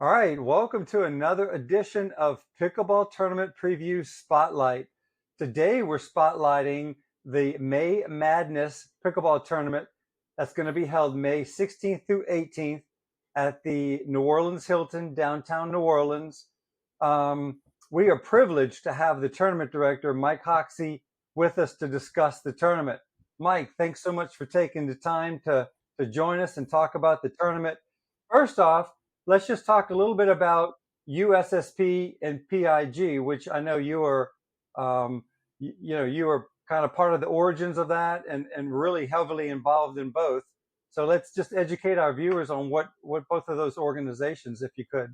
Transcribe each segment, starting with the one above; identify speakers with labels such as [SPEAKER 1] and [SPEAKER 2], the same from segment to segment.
[SPEAKER 1] All right, welcome to another edition of Pickleball Tournament Preview Spotlight. Today we're spotlighting the May Madness Pickleball Tournament that's going to be held May 16th through 18th at the New Orleans Hilton, downtown New Orleans. We are privileged to have the tournament director, Mike Hoxie, with us to discuss the tournament. Mike, thanks so much for taking the time to join us and talk about the tournament. First off, let's just talk a little bit about USSP and PIG, which I know you are, you are kind of part of the origins of that and really heavily involved in both. So let's just educate our viewers on what both of those organizations, if you could.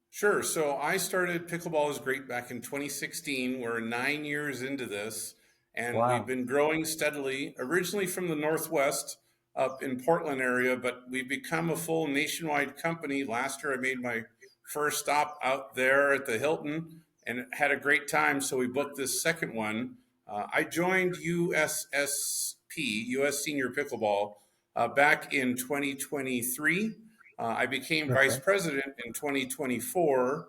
[SPEAKER 2] Sure. So I started Pickleball is Great back in 2016. We're 9 years into this, and we've
[SPEAKER 1] Wow.
[SPEAKER 2] been growing steadily, originally from the Northwest up in Portland area, but we've become a full nationwide company. Last year, I made my first stop out there at the Hilton and had a great time. So we booked this second one. I joined USSP, US Senior Pickleball, back in 2023. I became vice
[SPEAKER 1] Okay.
[SPEAKER 2] president in 2024,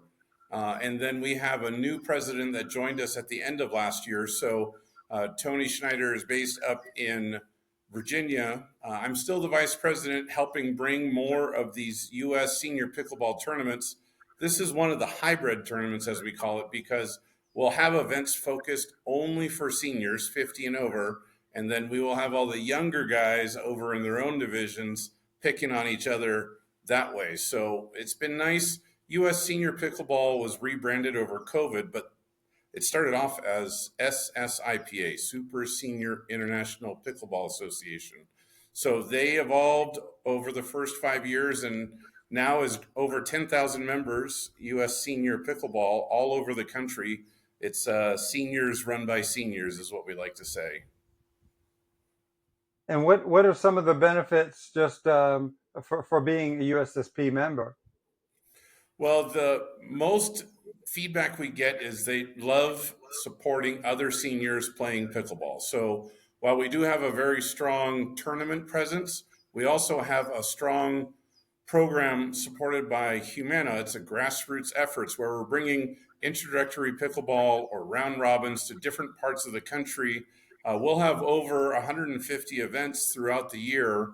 [SPEAKER 2] and then we have a new president that joined us at the end of last year. So Tony Schneider is based up in Virginia. I'm still the vice president, helping bring more of these U.S. senior pickleball tournaments. This is one of the hybrid tournaments, as we call it, because we'll have events focused only for seniors, 50 and over, and then we will have all the younger guys over in their own divisions picking on each other that way. So it's been nice. U.S. Senior Pickleball was rebranded over COVID, but it started off as SSIPA, Super Senior International Pickleball Association. So they evolved over the first 5 years and now is over 10,000 members, U.S. Senior Pickleball, all over the country. It's seniors run by seniors, is what we like to say.
[SPEAKER 1] And what are some of the benefits just for being a USSP member?
[SPEAKER 2] Well, the most feedback we get is they love supporting other seniors playing pickleball. So while we do have a very strong tournament presence, we also have a strong program supported by Humana. It's a grassroots efforts where we're bringing introductory pickleball or round robins to different parts of the country. We'll have over 150 events throughout the year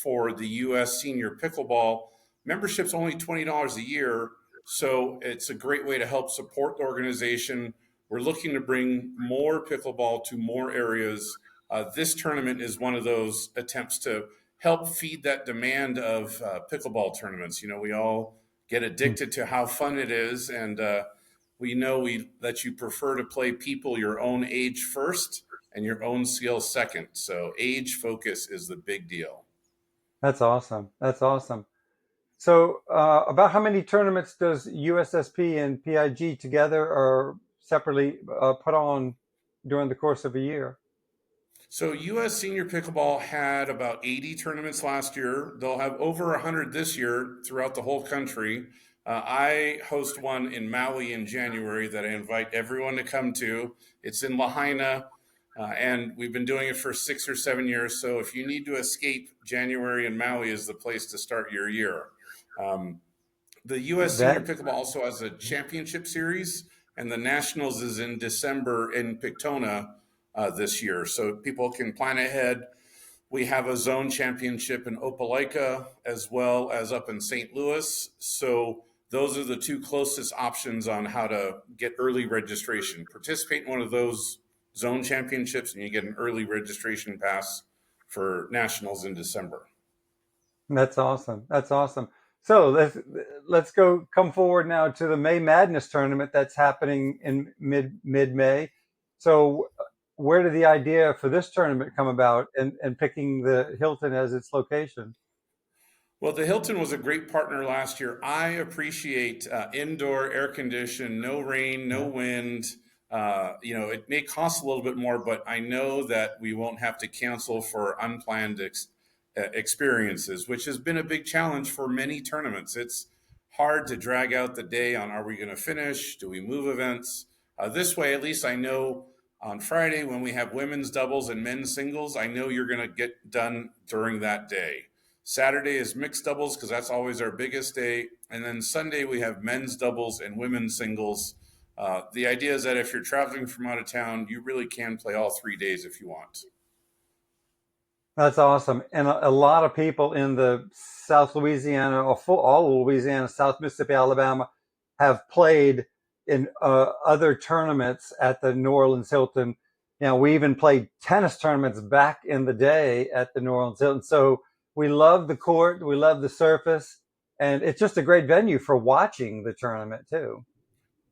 [SPEAKER 2] for the U.S. Senior Pickleball. Membership's only $20 a year, so it's a great way to help support the organization. We're looking to bring more pickleball to more areas. This tournament is one of those attempts to help feed that demand of pickleball tournaments. You know, we all get addicted to how fun it is, and we know that you prefer to play people your own age first and your own skill second. So age focus is the big deal.
[SPEAKER 1] That's awesome. That's awesome. So, about how many tournaments does USSP and PIG together or separately put on during the course of a year?
[SPEAKER 2] So U.S. Senior Pickleball had about 80 tournaments last year. They'll have over 100 this year throughout the whole country. I host one in Maui in January that I invite everyone to come to. It's in Lahaina, and we've been doing it for 6 or 7 years. So if you need to escape, January in Maui is the place to start your year. Um, the U.S. Senior
[SPEAKER 1] That
[SPEAKER 2] Pickleball also has a championship series, and the Nationals is in December in Pictona this year. So people can plan ahead. We have a zone championship in Opelika as well as up in St. Louis. So those are the two closest options on how to get early registration. Participate in one of those zone championships, and you get an early registration pass for nationals in December.
[SPEAKER 1] that's awesome. That's awesome. So let's go come forward now to the May Madness tournament that's happening in mid May. So where did the idea for this tournament come about and picking the Hilton as its location?
[SPEAKER 2] Well, the Hilton was a great partner last year. I appreciate indoor air conditioned, no rain, no
[SPEAKER 1] Yeah.
[SPEAKER 2] wind. It may cost a little bit more, but I know that we won't have to cancel for unplanned experiences, which has been a big challenge for many tournaments. It's hard to drag out the day on are we going to finish? Do we move events? This way, at least I know on Friday when we have women's doubles and men's singles, I know you're going to get done during that day. Saturday is mixed doubles because that's always our biggest day. And then Sunday we have men's doubles and women's singles. The idea is that if you're traveling from out of town, you really can play all 3 days if you want.
[SPEAKER 1] That's awesome. And a lot of people in the South Louisiana, or full, all of Louisiana, South Mississippi, Alabama, have played in other tournaments at the New Orleans Hilton. You know, we even played tennis tournaments back in the day at the New Orleans Hilton. So we love the court, we love the surface, and it's just a great venue for watching the tournament too.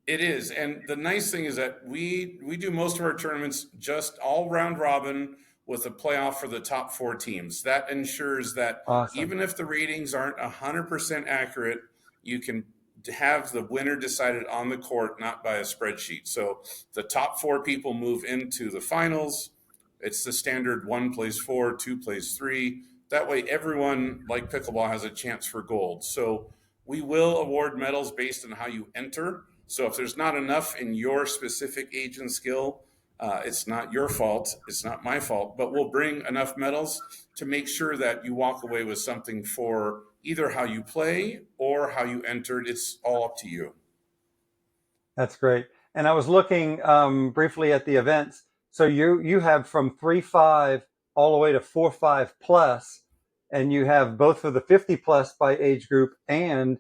[SPEAKER 2] It is, and the nice thing is that we do most of our tournaments just all round robin with a playoff for the top four teams. That ensures that
[SPEAKER 1] Awesome.
[SPEAKER 2] even if the ratings aren't 100% accurate, you can have the winner decided on the court, not by a spreadsheet. So the top four people move into the finals. It's the standard one plays four, two plays three. That way, everyone, like pickleball, has a chance for gold. So we will award medals based on how you enter. So if there's not enough in your specific age and skill, it's not your fault. It's not my fault. But we'll bring enough medals to make sure that you walk away with something for either how you play or how you entered. It's all up to you.
[SPEAKER 1] That's great. And I was looking briefly at the events. So you have from 3-5 all the way to 4-5 plus, and you have both for the 50 plus by age group and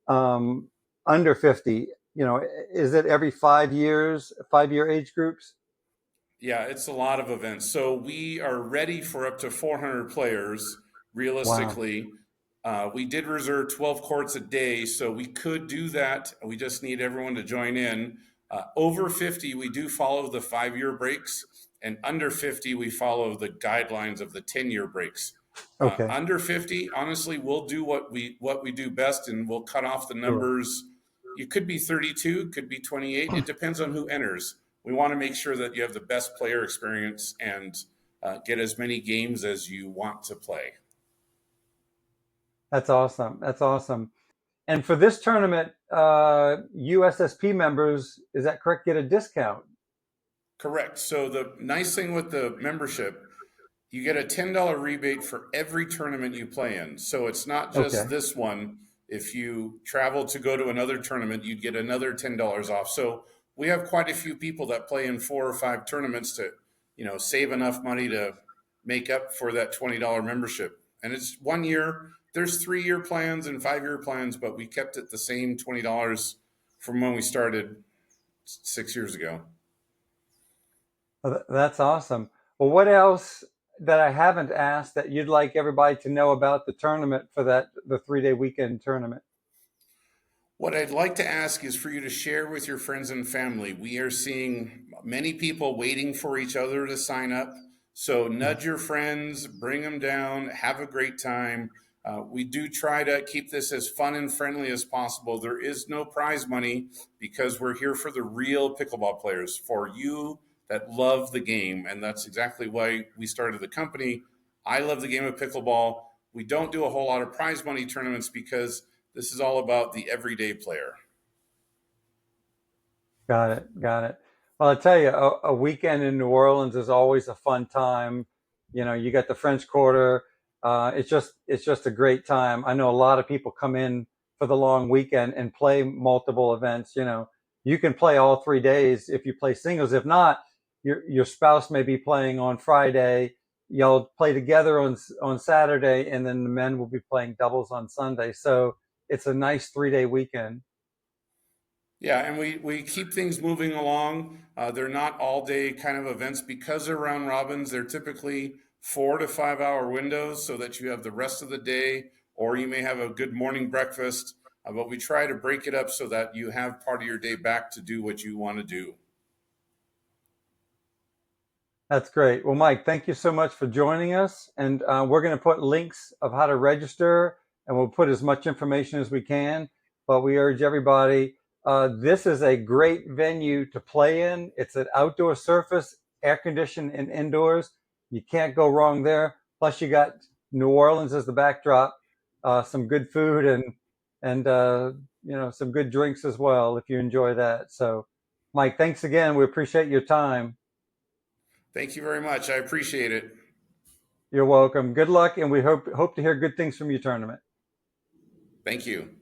[SPEAKER 1] um, under 50. You know, is it every 5 years, 5 year age groups?
[SPEAKER 2] Yeah, it's a lot of events. So we are ready for up to 400 players
[SPEAKER 1] Wow.
[SPEAKER 2] realistically. We did reserve 12 courts a day, so we could do that. We just need everyone to join in. Over 50, we do follow the 5 year breaks, and under 50, we follow the guidelines of the 10-year breaks.
[SPEAKER 1] Okay.
[SPEAKER 2] Under 50, honestly, we'll do what we do best, and we'll cut off the
[SPEAKER 1] Sure.
[SPEAKER 2] numbers. You could be 32, could be 28. It depends on who enters. We want to make sure that you have the best player experience and get as many games as you want to play.
[SPEAKER 1] That's awesome. That's awesome. And for this tournament, USSP members, is that correct? Get a discount.
[SPEAKER 2] Correct. So the nice thing with the membership, you get a $10 rebate for every tournament you play in. So it's not just
[SPEAKER 1] Okay.
[SPEAKER 2] this one. If you travel to go to another tournament, you'd get another $10 off. So we have quite a few people that play in 4 or 5 tournaments to, save enough money to make up for that $20 membership. And it's 1 year. There's 3 year plans and 5 year plans, but we kept it the same $20 from when we started 6 years ago.
[SPEAKER 1] Well, that's awesome. Well, what else that I haven't asked that you'd like everybody to know about the tournament for the 3 day weekend tournament?
[SPEAKER 2] What I'd like to ask is for you to share with your friends and family. We are seeing many people waiting for each other to sign up. So nudge your friends, bring them down, have a great time. We do try to keep this as fun and friendly as possible. There is no prize money because we're here for the real pickleball players, for you that love the game. And that's exactly why we started the company. I love the game of pickleball. We don't do a whole lot of prize money tournaments because this is all about the everyday player.
[SPEAKER 1] Got it. Got it. Well, I tell you, a weekend in New Orleans is always a fun time. You know, you got the French Quarter. It's just a great time. I know a lot of people come in for the long weekend and play multiple events. You know, you can play all 3 days if you play singles. If not, your spouse may be playing on Friday. Y'all play together on Saturday, and then the men will be playing doubles on Sunday. So it's a nice 3 day weekend.
[SPEAKER 2] Yeah, and we keep things moving along. They're not all day kind of events because they're round robins. They're typically 4 to 5 hour windows so that you have the rest of the day, or you may have a good morning breakfast. But we try to break it up so that you have part of your day back to do what you want to do.
[SPEAKER 1] That's great. Well, Mike, thank you so much for joining us. And we're going to put links of how to register, and we'll put as much information as we can. But we urge everybody, this is a great venue to play in. It's an outdoor surface, air conditioned and indoors. You can't go wrong there. Plus, you got New Orleans as the backdrop, some good food and some good drinks as well if you enjoy that. So, Mike, thanks again. We appreciate your time.
[SPEAKER 2] Thank you very much. I appreciate it.
[SPEAKER 1] You're welcome. Good luck, and we hope to hear good things from your tournament.
[SPEAKER 2] Thank you.